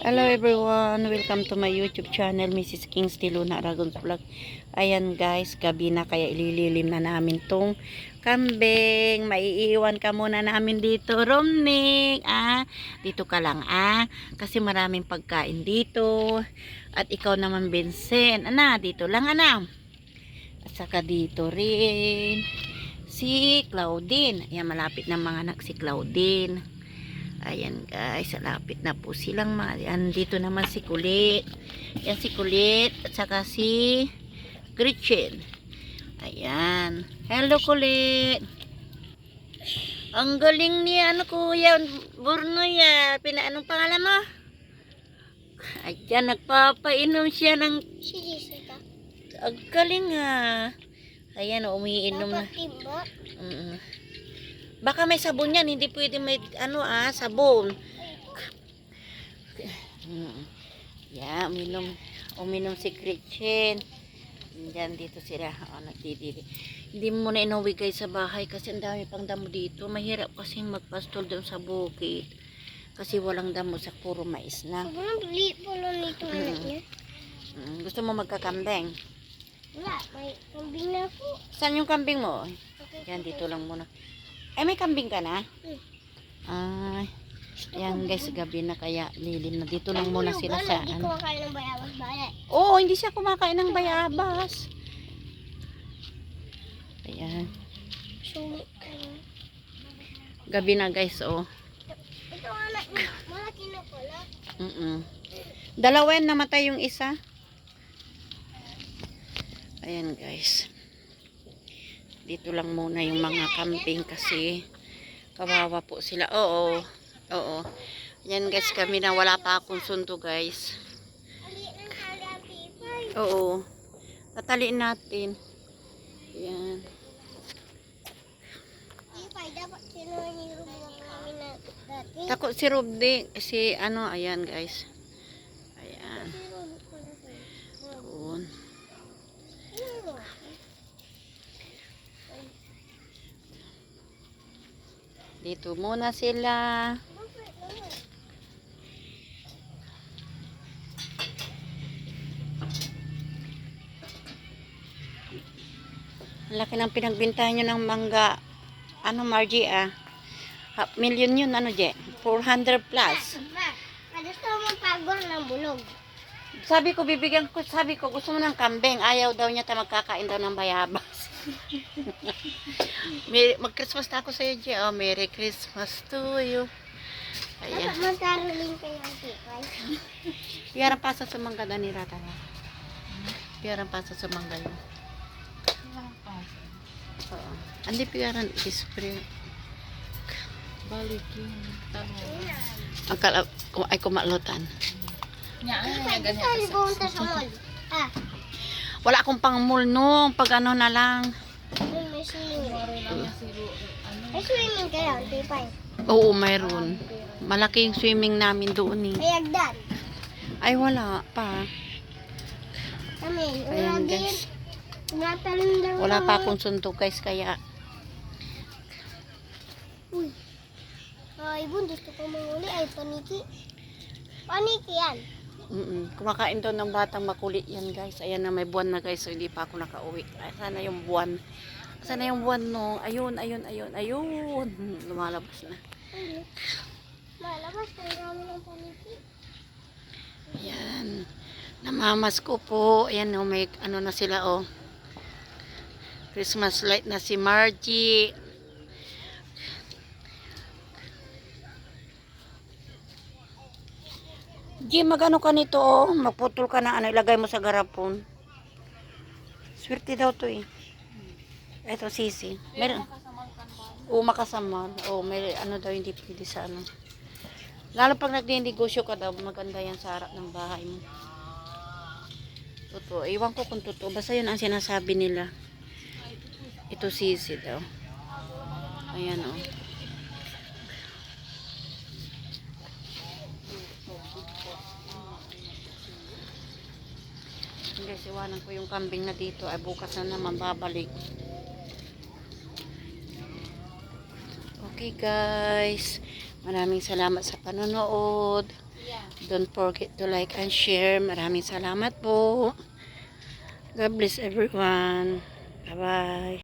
Hello everyone, welcome to my YouTube channel, Mrs. Kingsley Luna Aragon's Vlog. Ayan guys, gabi na kaya ilililim na namin tong kambing. Maiiwan ka muna namin dito, Romnick. Dito ka lang kasi maraming pagkain dito. At ikaw naman, Vincent. Dito lang At saka dito rin si Claudine. Ayan, malapit na mga anak si Claudine. Ayan guys, lapit na po silang yan, dito naman si Kulit. Yan si Kulit at saka si Gretchen. Ayan. Hello Kulit. Ang galing niya kuya Burnoy anong pangalan mo? Ayan, nagpapainom siya ng ang galing Ayan, umiinom na. Baka may sabon yan, hindi pwede may sabon. Yeah, uminom si Gretchen. Diyan dito sila, nagdidiri. Hindi mo na inuwi guys sa bahay kasi ang dami pang damo dito. Mahirap kasi magpastol doon sa bukid. Kasi walang damo sa puro mais na. Sobrang liit po lang nito anak niya. Gusto mo magkakambing? Wala, may kambing na po. Saan yung kambing mo? Yan, dito lang muna. May kambing ka na? Yan guys, gabi na kaya lilim na. Dito lang muna sila sa Hindi kumakain ng bayabas bayan. Oo, hindi siya kumakain ng bayabas. Ayan. Gabi na guys, Ito anak niya, malaki na pala. Dalawa yan, namatay yung isa. Ayan guys. Dito lang muna yung mga kambing kasi kawawa po sila. Oo. Yan guys, kami na wala pa akong sundo guys. Oo. Tataliin natin. Yan. Dapat sino ni Ruby namin na dati. Tako si Ruby. Ayan guys. Ayan. Doon. Dito muna sila. Laki ng pinagbintahan nyo ng mangga. Margie half million yun, Je? 400 plus. Gusto mo pagor ng bulog. Sabi ko, gusto mo ng kambing. Ayaw daw niya magkakain daw ng bayabas. Mag-Christmas na ako sa iyo, Je. Merry Christmas to you. Ayan. Dapat magkaroling kayo ang tipay. Piarang pasa sa mangga na ni Rata. Piarang pasa sa mangga yun. Oo. Andi piarang ispray. Balik yun. Akala ay kumalutan. Wala akong pang-mall nung pag na lang. May swimming. May swimming kayo, tipay. Oo, mayroon. Malaking swimming namin doon May agdan. Ay, wala pa. Kami, Ayan guys. Natalong Wala pa akong suntok guys, kaya. Uy. Ay, gusto ko manguli. Ay, paniki. Paniki yan. Kumakain daw ng batang makulit yan guys. Ayan na, may buwan na guys. So, hindi pa ako nakauwi. Ay, sana yung buwan. Sana yung buwan no. Ayun. Lumalabas na. Malabas na kami ng paniki. Ayan. Namamas ko po. Ayan o, may na sila Christmas light na si Margie. Magano ka nito magputol ka na ilagay mo sa garapon. Swerte daw to Ito sisi. Meron. Makasamal. May daw hindi pwede sa Lalo pag nagdi-negosyo ka daw, maganda yan sa harap ng bahay mo. Totoo. Iwan ko kung totoo. Basta yun ang sinasabi nila. Ito sisi daw. Ayan Guys, iwanan ko yung kambing na dito. Ay, bukas na naman babalik. Okay guys, maraming salamat sa panonood. Don't forget to like and share. Maraming salamat po. God bless everyone. Bye-bye.